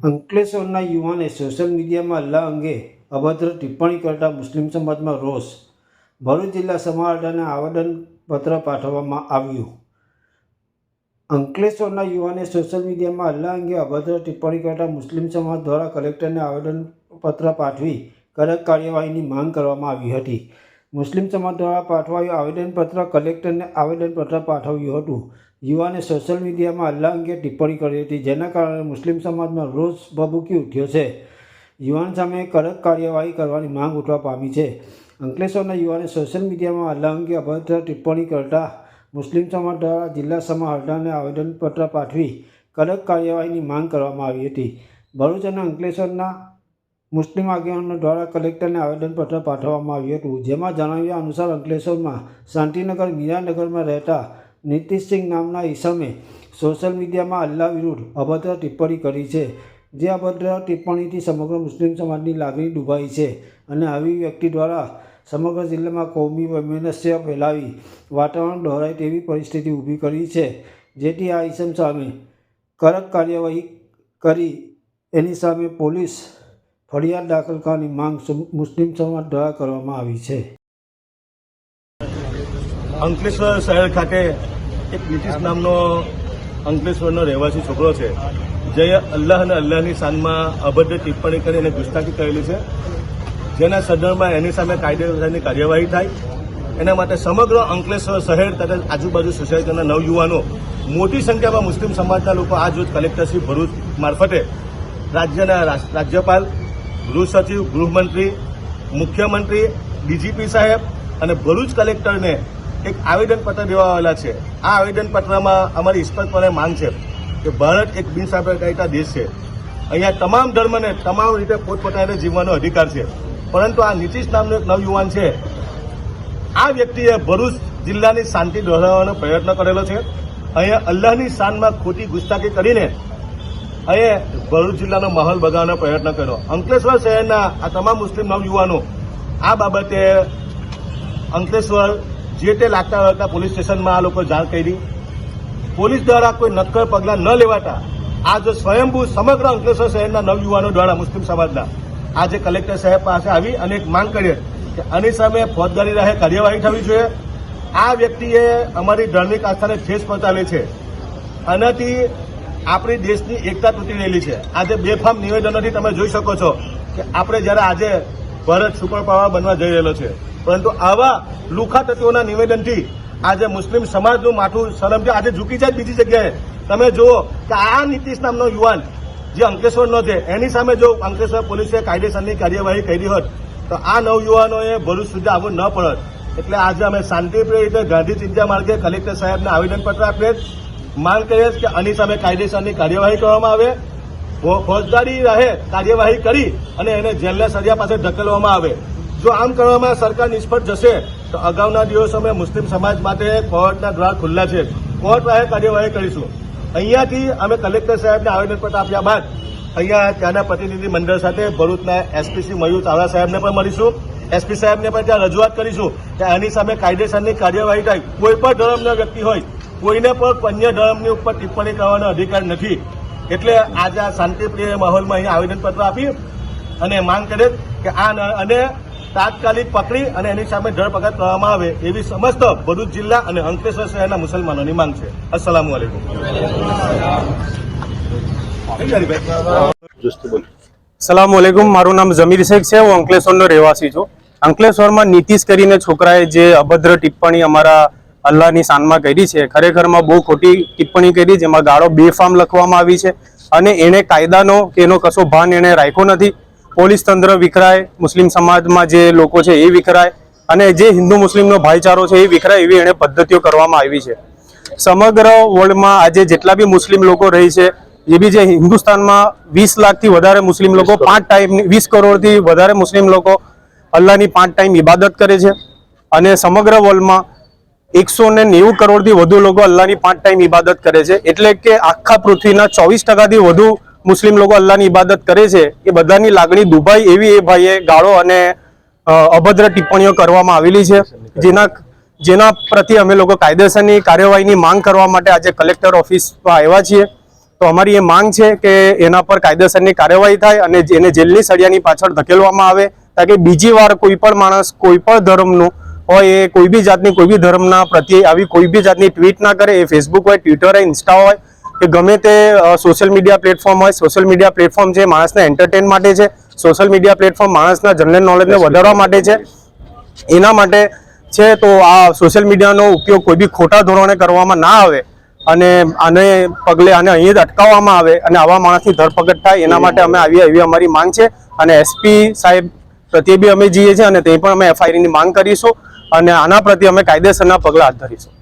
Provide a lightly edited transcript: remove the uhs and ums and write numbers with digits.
અંકલેશ્વરના યુવાને સોશિયલ મીડિયામાં અલ્લાહ અંગે અભદ્ર ટિપ્પણી કરતા મુસ્લિમ સમાજમાં રોષ. ભરૂચ જિલ્લા સમાહર્તાને આવેદનપત્ર પાઠવવામાં આવ્યું. અંકલેશ્વરના યુવાને સોશિયલ મીડિયામાં અલ્લાહ અંગે અભદ્ર ટિપ્પણી કરતા મુસ્લિમ સમાજ દ્વારા કલેક્ટરને આવેદનપત્ર પાઠવી કડક કાર્યવાહીની માંગ કરવામાં આવી હતી. મુસ્લિમ સમાજ દ્વારા પાઠવાયું આવેદનપત્ર કલેક્ટરને આવેદનપત્ર પાઠવ્યું હતું. યુવાને સોશિયલ મીડિયામાં અલ્લાહ અંગે ટિપ્પણી કરી હતી, જેના કારણે મુસ્લિમ સમાજમાં રોષ ભભૂકી ઉઠ્યો છે. યુવાન સામે કડક કાર્યવાહી કરવાની માંગ ઉઠવા પામી છે. અંકલેશ્વરના યુવાને સોશિયલ મીડિયામાં અલ્લાહ અંગે અભદ્ર ટિપ્પણી કરતા મુસ્લિમ સમાજ દ્વારા જિલ્લા સમાહર્તાને આવેદનપત્ર પાઠવી કડક કાર્યવાહીની માંગ કરવામાં આવી હતી. ભરૂચ અને અંકલેશ્વરના મુસ્લિમ આગેવાનો દ્વારા કલેક્ટરને આવેદનપત્ર પાઠવવામાં આવ્યું હતું, જેમાં જણાવ્યા અનુસાર અંકલેશ્વરમાં શાંતિનગર મીરાનગરમાં રહેતા નીતિશસિંહ નામના ઈસમે સોશિયલ મીડિયામાં અલ્લાહ વિરુદ્ધ અભદ્ર ટિપ્પણી કરી છે. જે અભદ્ર ટિપ્પણીથી સમગ્ર મુસ્લિમ સમાજની લાગણી ડૂબાઈ છે અને આવી વ્યક્તિ દ્વારા સમગ્ર જિલ્લામાં કોમી વૈમનસ્ય ફેલાવી વાતાવરણ દોહરાય તેવી પરિસ્થિતિ ઊભી કરી છે. જેથી આ ઈસમ સામે કડક કાર્યવાહી કરી એની સામે પોલીસ ફરિયાદ દાખલ કરવાની માંગ મુસ્લિમ સમાજ દ્વારા કરવામાં આવી છે. અંકલેશ્વર શહેર ખાતે એક નીતિશ નામનો અંકલેશ્વરનો રહેવાસી છોકરો છે, જે અલ્લાહ અને અલ્લાહની શાનમાં અભદ્ર ટિપ્પણી કરી અને ગુસ્તાખી કરેલી છે, જેના સંદર્ભમાં એની સામે કાયદેસરની કાર્યવાહી થાય એના માટે સમગ્ર અંકલેશ્વર શહેર તથા આજુબાજુ સોસાયટીના નવયુવાનો મોટી સંખ્યામાં મુસ્લિમ સમાજના લોકો આજ રોજ કલેક્ટરશ્રી ભરૂચ મારફતે રાજ્યના રાજ્યપાલ, ગૃહ સચિવ, ગૃહમંત્રી, મુખ્યમંત્રી, ડીજીપી સાહેબ અને ભરૂચ કલેક્ટરને એક આવેદનપત્ર દેવા આવેલા છે. આ આવેદનપત્રમાં અમારી સ્પષ્ટપણે માંગ છે કે ભારત એક બિનસાંપ્રદાયિક દેશ છે. અહીંયા તમામ ધર્મને તમામ રીતે પોતપોતાને જીવવાનો અધિકાર છે, પરંતુ આ નીતિશ નામનો એક નવયુવાન છે, આ વ્યક્તિએ ભરૂચ જિલ્લાની શાંતિ દોહરાવવાનો પ્રયત્ન કરેલો છે. અહીંયા અલ્લાહની શાનમાં ખોટી ગુસ્તાખી કરીને અહીંયા ભરૂચ જિલ્લાનો માહોલ બગાડવાનો પ્રયત્ન કર્યો. અંકલેશ્વર શહેરના આ તમામ મુસ્લિમ નવયુવાનો આ બાબતે અંકલેશ્વર જે તે લાગતા વળગતા પોલીસ સ્ટેશનમાં આ લોકો જાણ કરી. પોલીસ દ્વારા કોઈ નક્કર પગલાં ન લેવાતા આજે સ્વયંભૂ સમગ્ર અંકલેશ્વર શહેરના નવયુવાનો દ્વારા મુસ્લિમ સમાજના આજે કલેક્ટર સાહેબ પાસે આવી અને એક માંગ કરી કે આની સામે ફોજદારી રાહે કાર્યવાહી થવી જોઈએ. આ વ્યક્તિએ અમારી ધાર્મિક આસ્થાને ઠેસ પહોંચાડી છે. આનાથી આપણી દેશની એકતા તૂટી રહેલી છે. આજે બેફામ નિવેદનોથી તમે જોઈ શકો છો કે આપણે જ્યારે આજે ભારત સુપર પાવર બનવા જઈ રહેલો છે, પરંતુ આવા લુખા તત્વોના નિવેદનથી આજે મુસ્લિમ સમાજનું માથું શરમથી આજે ઝૂકી જાય. બીજી જગ્યાએ તમે જુઓ કે આ નીતિશ નામનો યુવાન જે અંકલેશ્વરનો છે, એની સામે જો અંકલેશ્વર પોલીસે કાયદેસરની કાર્યવાહી કરી હોત તો આ નવયુવાનોએ ભરૂચ સુધી આવવું ન પડત. એટલે આજે અમે શાંતિપ્રિય રીતે ગાંધી ચિંતા માર્ગે કલેક્ટર સાહેબને આવેદનપત્ર આપીએ, માંગ કરીએ કે આની સામે કાયદેસરની કાર્યવાહી કરવામાં આવે, ફોજદારી રાહે કાર્યવાહી કરી અને એને જેલના સળિયા પાસે ધકેલવામાં આવે. જો આમ કરવામાં સરકાર નિષ્ફળ જશે તો અગાઉના દિવસોમાં મુસ્લિમ સમાજ માટે કોર્ટના દ્વાર ખુલ્લા છે, કોર્ટ રાહે કાર્યવાહી કરીશું. અહીંયાથી અમે કલેક્ટર સાહેબને આવેદનપત્ર આપ્યા બાદ અહીંયા ત્યાંના પ્રતિનિધિ મંડળ સાથે ભરૂચના એસપી મયુર ચાવડા સાહેબને પણ મળીશું, એસપી સાહેબને પણ ત્યાં રજૂઆત કરીશું કે આની સામે કાયદેસરની કાર્યવાહી થાય. કોઈ પણ ધર્મનો વ્યક્તિ હોય, કોઈને પણ અન્ય ધર્મની ઉપર ટિપ્પણી કરવાનો અધિકાર નથી. એટલે આજે આ શાંતિપ્રિય માહોલમાં અહીંયા આવેદનપત્ર આપી અને માંગ કરે કે આ અને તાત્કાલિક પકડી અને એની સામે ધરપકડ કરવામાં આવે એવી સમસ્ત ભરૂચ જિલ્લા અને અંકલેશ્વર શહેરના મુસલમાનોની માંગ છે. અસ્સલામુ અલૈકુમ. સલામુઅલૈકુમ. મારું નામ જમીર શેખ છે, હું અંકલેશ્વરનો રહેવાસી છું. અંકલેશ્વરમાં નીતિશ કરીને છોકરાએ જે અભદ્ર ટિપ્પણી અમારા અલ્લાહની શાનમાં કરી છે, ખરેખરમાં બહુ ખોટી ટિપ્પણી કરી, જેમાં ગાળો બેફામ લખવામાં આવી છે અને એને કાયદાનો કે એનો કશો ભાન એને રાખ્યો નથી. પોલીસ તંત્ર વિખરાય, મુસ્લિમ સમાજમાં જે લોકો છે એ વિખરાય અને જે હિન્દુ મુસ્લિમનો ભાઈચારો છે એ વિખરાય એવી એને પદ્ધતિઓ કરવામાં આવી છે. સમગ્ર વર્લ્ડમાં આજે જેટલા બી મુસ્લિમ લોકો રહી છે, એ બી જે હિન્દુસ્તાનમાં 20 લાખથી વધારે મુસ્લિમ લોકો 5 ટાઈમ 20 કરોડથી વધારે મુસ્લિમ લોકો અલ્લાહની 5 ટાઈમ ઇબાદત કરે છે અને સમગ્ર વર્લ્ડમાં 190 કરોડથી વધુ લોકો અલ્લાહની 5 ટાઈમ ઇબાદત કરે છે. એટલે કે આખા પૃથ્વીના 24% વધુ મુસ્લિમ લોકો અલ્લાહની ઇબાદત કરે છે. એ બધાની લાગણી દુભાઈ એવી એ ભાઈએ ગાળો અને અભદ્ર ટિપ્પણીઓ કરવામાં આવેલી છે, જેના પ્રત્યે અમે લોકો કાયદેસરની કાર્યવાહીની માંગ કરવા માટે આજે કલેક્ટર ઓફિસમાં આવ્યા છીએ. તો અમારી એ માંગ છે કે એના પર કાયદેસરની કાર્યવાહી થાય અને એને જેલની સળિયાની પાછળ ધકેલવામાં આવે, તાકે બીજી વાર કોઈ પણ માણસ કોઈ પણ ધર્મનું હોય, એ કોઈ બી જાતની કોઈ બી ધર્મના પ્રત્યે આવી કોઈ બી જાતની ટ્વીટ ના કરે. એ ફેસબુક હોય, ટ્વિટર હોય, ઇન્સ્ટા હોય કે ગમે તે સોશિયલ મીડિયા પ્લેટફોર્મ હોય. સોશિયલ મીડિયા પ્લેટફોર્મ છે માણસને એન્ટરટેન માટે છે. સોશિયલ મીડિયા પ્લેટફોર્મ માણસના જનરલ નોલેજને વધારવા માટે છે, એના માટે છે. તો આ સોશિયલ મીડિયાનો ઉપયોગ કોઈ બી ખોટા ધોરણે કરવામાં ના આવે અને આને પગલે આને અહીં જ અટકાવવામાં આવે અને આવા માણસની ધરપકડ થાય, એના માટે અમે એવી અમારી માંગ છે. અને એસપી સાહેબ પ્રત્યે બી અમે જઈએ છીએ અને તે પણ અમે FIR ની માંગ કરીશું અને આના પ્રત્યે અમે કાયદેસરના પગલાં હાથ ધરીશું.